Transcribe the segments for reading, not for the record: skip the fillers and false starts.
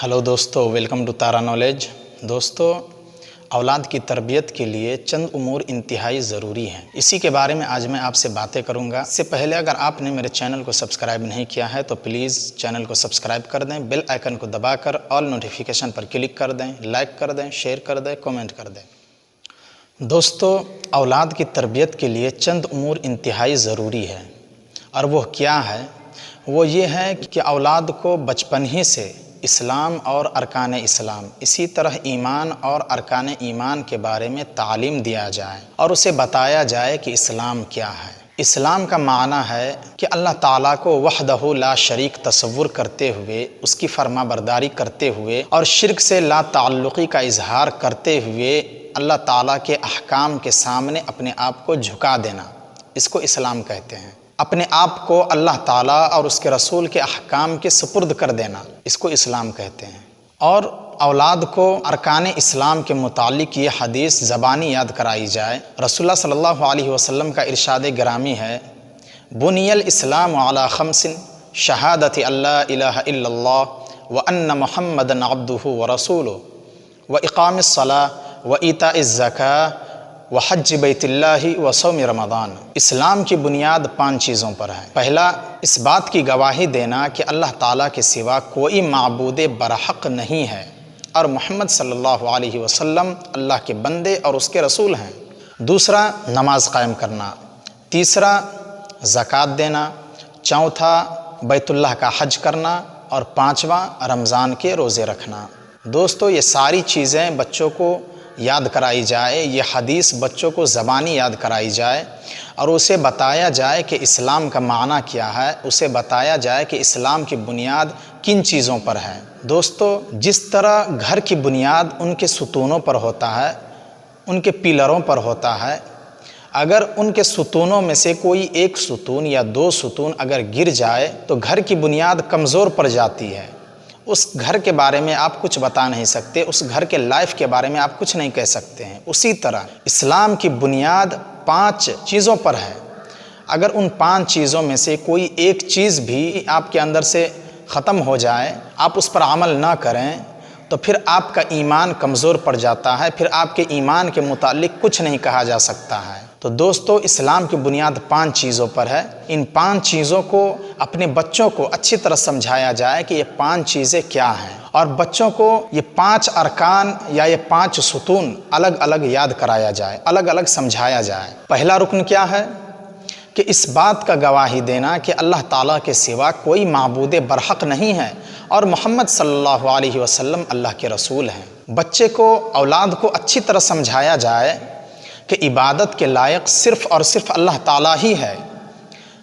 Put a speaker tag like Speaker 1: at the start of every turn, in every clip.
Speaker 1: Hello दोस्तों, welcome to Tara knowledge. दोस्तों, औलाद की तरबियत के लिए चंद उमूर इंतहाई ज़रूरी हैं। इसी के बारे में आज मैं आपसे बातें करूंगा। इससे पहले अगर आपने मेरे चैनल को सब्सक्राइब नहीं किया है तो प्लीज़ चैनल को सब्सक्राइब कर दें, बेल आइकन को दबाकर ऑल नोटिफिकेशन पर क्लिक कर दें, लाइक कर दें, शेयर कर दें, कमेंट कर दें। दोस्तों, औलाद की तरबियत के लिए चंद उमूर इंतहाई ज़रूरी है, और वो क्या है? वो ये है कि औलाद को बचपन ही से इस्लाम और अरकान इस्लाम, इसी तरह ईमान और अरकान ईमान के बारे में तालीम दिया जाए और उसे बताया जाए कि इस्लाम क्या है। इस्लाम का माना है कि अल्लाह ताला को वहदहू ला शरीक तसव्वुर करते हुए, उसकी फरमाबरदारी करते हुए और शिर्क से ला ताल्लुक़ी का इजहार करते हुए अल्लाह ताला के अहकाम के सामने अपने आप को झुका देना, इसको इस्लाम कहते हैं। अपने आप को अल्लाह ताला और उसके रसूल के अहकाम के सुपुर्द कर देना, इसको इस्लाम कहते हैं। और औलाद को अरकान इस्लाम के मुतालिक ये हदीस ज़बानी याद कराई जाए। रसूलुल्लाह सल्लल्लाहु अलैहि वसल्लम का इरशाद गिरामी है, बुनियल इस्लाम अला खम्सिन शहादति अल्ला इलाहा इल्लल्लाह व अन्न मुहम्मदन अब्दुहु व रसूलुहु व इक़ामिस सलाह व ईताइज़ ज़कात व हज बैतिल्लाहि व सौम रमज़ान। इस्लाम की बुनियाद 5 चीज़ों पर है। पहला, इस बात की गवाही देना कि अल्लाह ताला के सिवा कोई माबूद बरहक नहीं है और मोहम्मद सल्लल्लाहु अलैहि वसल्लम अल्लाह के बंदे और उसके रसूल हैं। दूसरा, नमाज कायम करना। तीसरा, ज़कात देना। चौथा, बैतुल्लाह का हज करना। और पाँचवा, रमज़ान के रोज़े रखना। दोस्तों, ये सारी चीज़ें बच्चों को याद कराई जाए, ये हदीस बच्चों को ज़बानी याद कराई जाए और उसे बताया जाए कि इस्लाम का माना क्या है, उसे बताया जाए कि इस्लाम की बुनियाद किन चीज़ों पर है। दोस्तों, जिस तरह घर की बुनियाद उनके सुतूनों पर होता है, उनके पिलरों पर होता है, अगर उनके सुतूनों में से कोई एक सुतून या 2 सुतून अगर गिर जाए तो घर की बुनियाद कमज़ोर पड़ जाती है। उस घर के बारे में आप कुछ बता नहीं सकते, उस घर के लाइफ के बारे में आप कुछ नहीं कह सकते हैं। उसी तरह इस्लाम की बुनियाद 5 चीज़ों पर है। अगर उन 5 चीज़ों में से कोई एक चीज़ भी आपके अंदर से ख़त्म हो जाए, आप उस पर अमल ना करें, तो फिर आपका ईमान कमज़ोर पड़ जाता है, फिर आपके ईमान के मुतालिक कुछ नहीं कहा जा सकता है। तो दोस्तों, इस्लाम की बुनियाद 5 चीज़ों पर है। इन 5 चीज़ों को अपने बच्चों को अच्छी तरह समझाया जाए कि ये 5 चीज़ें क्या हैं, और बच्चों को ये 5 अरकान या ये 5 सुतून अलग अलग याद कराया जाए, अलग अलग समझाया जाए। पहला रुकन क्या है कि इस बात का गवाही देना कि अल्लाह ताला के सिवा कोई माबूद बरहक नहीं है और मोहम्मद सल्लल्लाहु अलैहि वसल्लम अल्लाह के रसूल हैं। बच्चे को, औलाद को अच्छी तरह समझाया जाए कि इबादत के लायक सिर्फ़ और सिर्फ अल्लाह ताला ही है।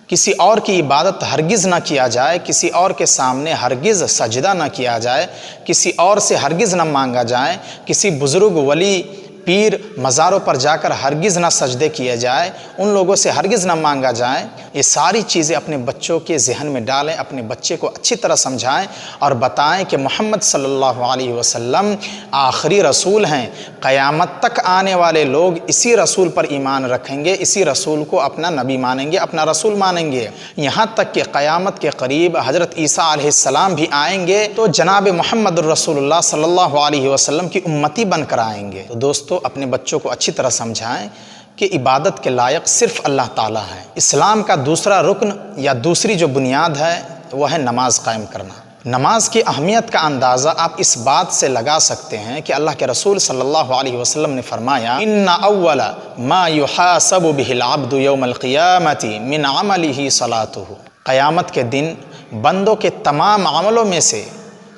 Speaker 1: किसी और की इबादत हरगिज़ ना किया जाए, किसी और के सामने हरगिज़ सजदा ना किया जाए, किसी और से हरगिज़ ना मांगा जाए, किसी बुज़ुर्ग, वली, पीर, मज़ारों पर जाकर हरगिज़ ना सजदे किए जाए, उन लोगों से हरगिज़ ना मांगा जाए। ये सारी चीज़ें अपने बच्चों के जहन में डालें, अपने बच्चे को अच्छी तरह समझाएं और बताएं कि मोहम्मद सल्लल्लाहु अलैहि वसल्लम आखिरी रसूल हैं। क़यामत तक आने वाले लोग इसी रसूल पर ईमान रखेंगे, इसी रसूल को अपना नबी मानेंगे, अपना रसूल मानेंगे। यहाँ तक कि क़यामत के करीब हज़रत ईसा अलैहिस्सलाम भी आएंगे तो जनाब मोहम्मद रसूलुल्लाह सल्लल्लाहु अलैहि वसल्लम की उम्मती बनकर आएंगे। तो दोस्तों, अपने बच्चों को अच्छी तरह समझाएं कि इबादत के लायक सिर्फ अल्लाह ताला है। इस्लाम का दूसरा रुकन या दूसरी जो बुनियाद है वह है नमाज कायम करना। नमाज की अहमियत का अंदाज़ा आप इस बात से लगा सकते हैं कि अल्लाह के रसूल सल्लल्लाहु अलैहि वसल्लम ने फरमाया, इन्ना अव्वला मा युहासबु बिहिल अब्दु यौमल क़ियामति मिन अमलिही सलातुहु। क़यामत के दिन बंदों के तमाम अमलों में से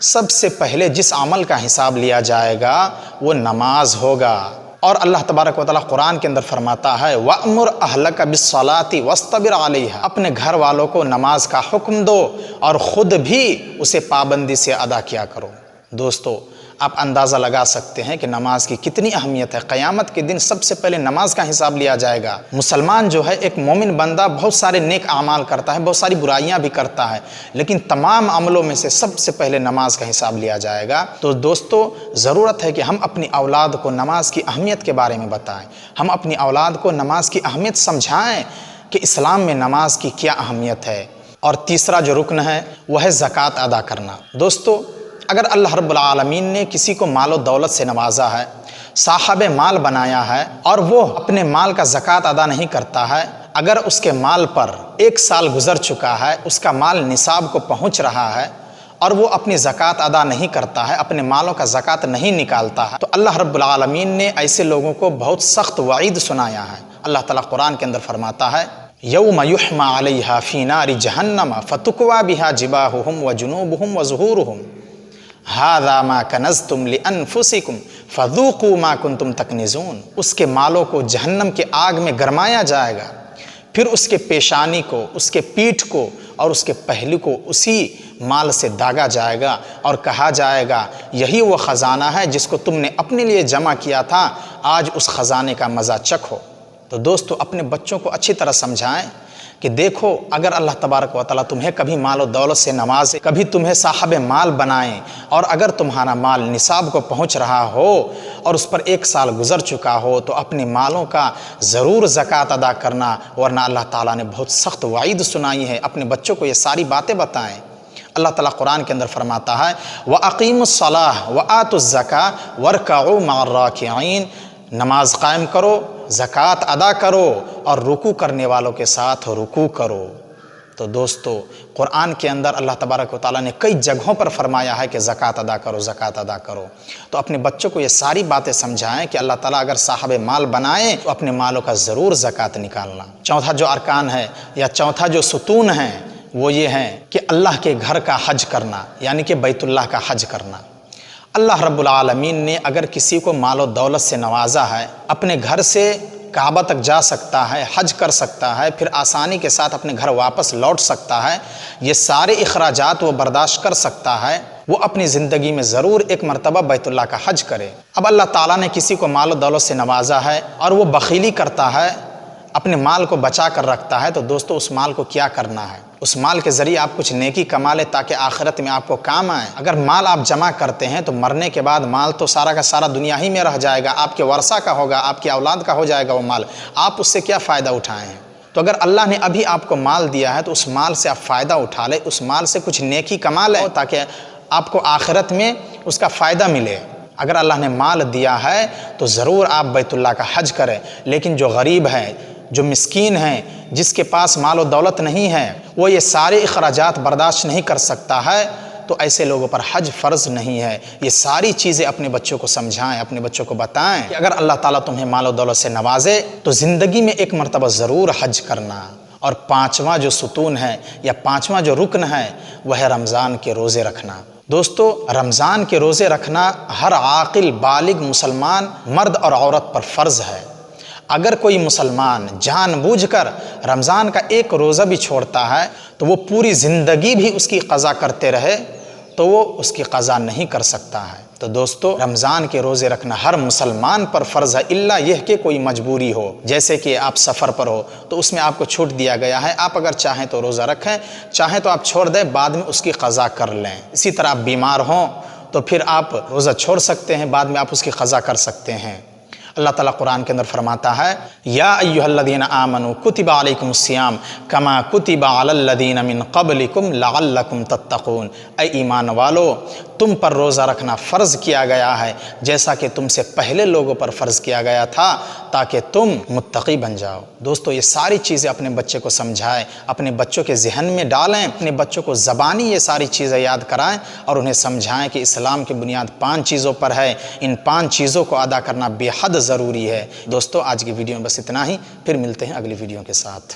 Speaker 1: सबसे पहले जिस अमल का हिसाब लिया जाएगा वो नमाज होगा। और अल्लाह तबारक व तआला कुरान के अंदर फरमाता है, वअमुर अहलका बिस्सलाति वस्तबिर अलैहा। अपने घर वालों को नमाज का हुक्म दो और ख़ुद भी उसे पाबंदी से अदा किया करो। दोस्तों, आप अंदाज़ा लगा सकते हैं कि नमाज की कितनी अहमियत है। क़यामत के दिन सबसे पहले नमाज का हिसाब लिया जाएगा। मुसलमान जो है, एक मोमिन बंदा बहुत सारे नेक आमाल करता है, बहुत सारी बुराइयां भी करता है, लेकिन तमाम अमलों में से सबसे पहले नमाज का हिसाब लिया जाएगा। तो दोस्तों, ज़रूरत है कि हम अपनी औलाद को नमाज की अहमियत के बारे में बताएं, हम अपनी औलाद को नमाज की अहमियत समझाएँ कि इस्लाम में नमाज की क्या अहमियत है। और तीसरा जो रुकन है वह है ज़कात अदा करना। दोस्तों, اگر اللہ رب العالمین نے کسی کو مال و دولت سے نوازا ہے، صاحب مال بنایا ہے، اور وہ اپنے مال کا زکوٰۃ ادا نہیں کرتا ہے، اگر اس کے مال پر 1 سال گزر چکا ہے، اس کا مال نصاب کو پہنچ رہا ہے اور وہ اپنی زکوٰۃ ادا نہیں کرتا ہے، اپنے مالوں کا زکوٰۃ نہیں نکالتا ہے، تو اللہ رب العالمین نے ایسے لوگوں کو بہت سخت وعید سنایا ہے۔ اللہ تعالیٰ قرآن کے اندر فرماتا ہے یوم یحمى علیہا فی نار جہنم فتکوی بہا جباہہم وجنوبہم وظہورہم ھذا ما کنزتم لانفسکم فذوقوا ما کنتم تکنزون۔ اس کے مالوں کو جہنم کے آگ میں گرمایا جائے گا، پھر اس کے پیشانی کو، اس کے پیٹھ کو اور اس کے پہلو کو اسی مال سے داغا جائے گا اور کہا جائے گا یہی وہ خزانہ ہے جس کو تم نے اپنے لیے جمع کیا تھا، آج اس خزانے کا مزہ چکھو۔ تو دوستو اپنے بچوں کو اچھی طرح سمجھائیں کہ دیکھو اگر اللہ تبارک و تعالیٰ تمہیں کبھی مال و دولت سے نوازے، کبھی تمہیں صاحب مال بنائیں، اور اگر تمہارا مال نصاب کو پہنچ رہا ہو اور اس پر 1 سال گزر چکا ہو تو اپنے مالوں کا ضرور زکوٰۃ ادا کرنا، ورنہ اللہ تعالیٰ نے بہت سخت وعید سنائی ہے۔ اپنے بچوں کو یہ ساری باتیں بتائیں۔ اللہ تعالیٰ قرآن کے اندر فرماتا ہے وَأَقِيمُوا الصَّلَاةَ وَآتُوا الزَّكَاةَ وَارْكَعُوا مَعَ الرَّاكِعِينَ، نماز قائم کرو، زکوٰۃ ادا کرو اور رکوع کرنے والوں کے ساتھ رکوع کرو۔ تو دوستو قرآن کے اندر اللہ تبارک و تعالیٰ نے کئی جگہوں پر فرمایا ہے کہ زکوٰۃ ادا کرو، زکوٰۃ ادا کرو۔ تو اپنے بچوں کو یہ ساری باتیں سمجھائیں کہ اللہ تعالیٰ اگر صاحب مال بنائیں تو اپنے مالوں کا ضرور زکوٰۃ نکالنا۔ چوتھا جو ارکان ہے یا چوتھا جو ستون ہے وہ یہ ہیں کہ اللہ کے گھر کا حج کرنا، یعنی کہ بیت اللہ کا حج کرنا۔ اللہ رب العالمین نے اگر کسی کو مال و دولت سے نوازا ہے، اپنے گھر سے کعبہ تک جا سکتا ہے، حج کر سکتا ہے، پھر آسانی کے ساتھ اپنے گھر واپس لوٹ سکتا ہے، یہ سارے اخراجات وہ برداشت کر سکتا ہے، وہ اپنی زندگی میں ضرور ایک مرتبہ بیت اللہ کا حج کرے۔ اب اللہ تعالیٰ نے کسی کو مال و دولت سے نوازا ہے اور وہ بخیلی کرتا ہے، اپنے مال کو بچا کر رکھتا ہے، تو دوستو اس مال کو کیا کرنا ہے؟ اس مال کے ذریعے آپ کچھ نیکی کما لیں تاکہ آخرت میں آپ کو کام آئے۔ اگر مال آپ جمع کرتے ہیں تو مرنے کے بعد مال تو سارا کا سارا دنیا ہی میں رہ جائے گا، آپ کے ورثہ کا ہوگا، آپ کی اولاد کا ہو جائے گا وہ مال، آپ اس سے کیا فائدہ اٹھائے ہیں؟ تو اگر اللہ نے ابھی آپ کو مال دیا ہے تو اس مال سے آپ فائدہ اٹھا لیں، اس مال سے کچھ نیکی کما لیں تاکہ آپ کو آخرت میں اس کا فائدہ ملے۔ اگر اللہ نے مال دیا ہے تو ضرور آپ بیت اللہ کا حج کریں، لیکن جو غریب ہے، جو مسکین ہیں، جس کے پاس مال و دولت نہیں ہے، وہ یہ سارے اخراجات برداشت نہیں کر سکتا ہے، تو ایسے لوگوں پر حج فرض نہیں ہے۔ یہ ساری چیزیں اپنے بچوں کو سمجھائیں، اپنے بچوں کو بتائیں کہ اگر اللہ تعالیٰ تمہیں مال و دولت سے نوازے تو زندگی میں ایک مرتبہ ضرور حج کرنا۔ اور 5واں جو ستون ہے یا 5واں جو رکن ہے وہ ہے رمضان کے روزے رکھنا۔ دوستو رمضان کے روزے رکھنا ہر عاقل بالغ مسلمان مرد اور عورت پر فرض ہے۔ اگر کوئی مسلمان جان بوجھ کر رمضان کا ایک روزہ بھی چھوڑتا ہے تو وہ پوری زندگی بھی اس کی قضا کرتے رہے تو وہ اس کی قضا نہیں کر سکتا ہے۔ تو دوستو رمضان کے روزے رکھنا ہر مسلمان پر فرض ہے، الا یہ کہ کوئی مجبوری ہو، جیسے کہ آپ سفر پر ہو تو اس میں آپ کو چھوٹ دیا گیا ہے، آپ اگر چاہیں تو روزہ رکھیں، چاہیں تو آپ چھوڑ دیں، بعد میں اس کی قضا کر لیں۔ اسی طرح آپ بیمار ہوں تو پھر آپ روزہ چھوڑ سکتے ہیں، بعد میں آپ اس کی قضا کر سکتے ہیں۔ اللہ تعالیٰ قرآن کے اندر فرماتا ہے یا ایھا الذین آمنوا کتب علیکم الصیام کما کتب علی الذین من قبلکم لعلکم تتقون، اے ایمان والو تم پر روزہ رکھنا فرض کیا گیا ہے جیسا کہ تم سے پہلے لوگوں پر فرض کیا گیا تھا تاکہ تم متقی بن جاؤ۔ دوستو یہ ساری چیزیں اپنے بچے کو سمجھائیں، اپنے بچوں کے ذہن میں ڈالیں، اپنے بچوں کو زبانی یہ ساری چیزیں یاد کرائیں اور انہیں سمجھائیں کہ اسلام کی بنیاد 5 چیزوں پر ہے، ان 5 چیزوں کو ادا کرنا بے حد ضروری ہے۔ دوستو آج کی ویڈیو میں بس اتنا ہی، پھر ملتے ہیں اگلی ویڈیو کے ساتھ۔